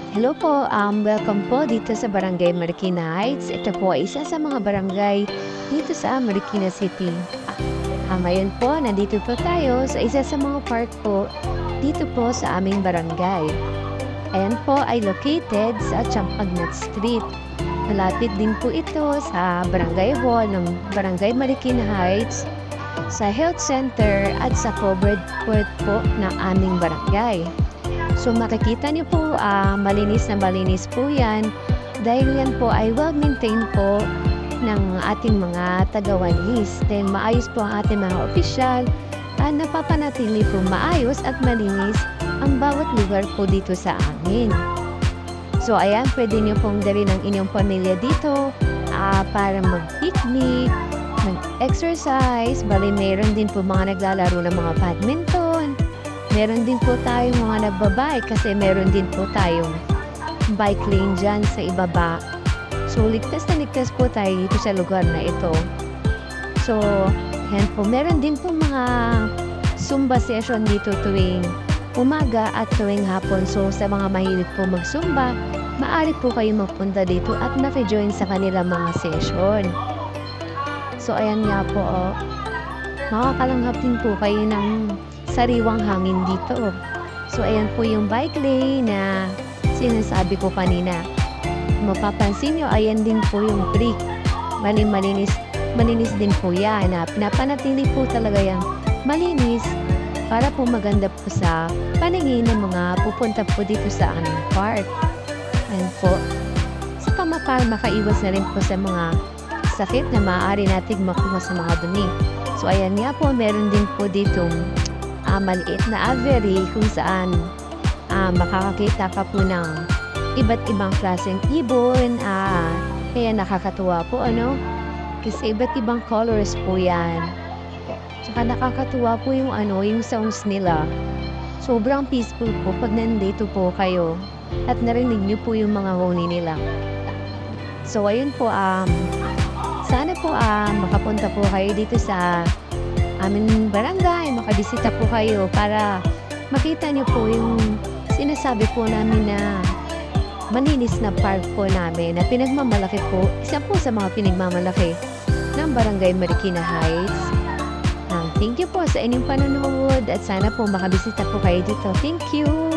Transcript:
Hello po, welcome po dito sa Barangay Marikina Heights. Ito po ay isa sa mga barangay dito sa Marikina City. Ngayon po, nandito po tayo sa isa sa mga park po dito po sa aming barangay. Ayan po ay located sa Champagnat Street. Malapit din po ito sa Barangay Hall ng Barangay Marikina Heights, sa Health Center at sa covered court po ng aming barangay. So makikita niyo po, malinis na malinis po yan dahil yan po ay well-maintained po ng ating mga taga-walis. Then maayos po ang ating mga opisyal at napapanatili po maayos at malinis ang bawat lugar po dito sa amin. So ayan, pwede niyo pong dalhin ang inyong pamilya dito para mag-picnic, mag-exercise. Bali, meron din po mga naglalaro ng mga badminton. Meron din po tayong mga nagbabike kasi meron din po tayong bike lane dyan sa ibaba. So, ligtas na ligtas po tayo dito sa lugar na ito. So, yan po. Meron din po mga Zumba session dito tuwing umaga at tuwing hapon. So, sa mga mahilig po mag-Zumba, maaari po kayo magpunta dito at maki-join sa kanilang mga session. So, ayan nga po. Makakalanghap din po kayo ng sariwang hangin dito. So, ayan po yung bike lane na sinasabi ko kanina. Mapapansin nyo, ayan din po yung brick. Malinis din po yan. Pinapanatili po talaga yan malinis para po maganda po sa paningin ng mga pupunta po dito sa aming park. Ayan po. Saka para makaiwas na rin po sa mga sakit na maaari nating makuha sa mga dumi. So, ayan nga po, meron din po ditong maliit na aviary kung saan makakakita ka po ng iba't ibang klaseng ibon. Kaya nakakatuwa po, kasi iba't ibang colors po yan. Tsaka nakakatuwa po yung yung sounds nila. Sobrang peaceful po pag nandito po kayo at narinig niyo po yung mga huni nila. So ayun po, sana po makapunta po kayo dito sa aming barangay, makabisita po kayo para makita niyo po yung sinasabi po namin na malinis na park po namin na pinagmamalaki po, isa po sa mga pinagmamalaki ng Barangay Marikina Heights. Thank you po sa inyong panonood at sana po makabisita po kayo dito. Thank you!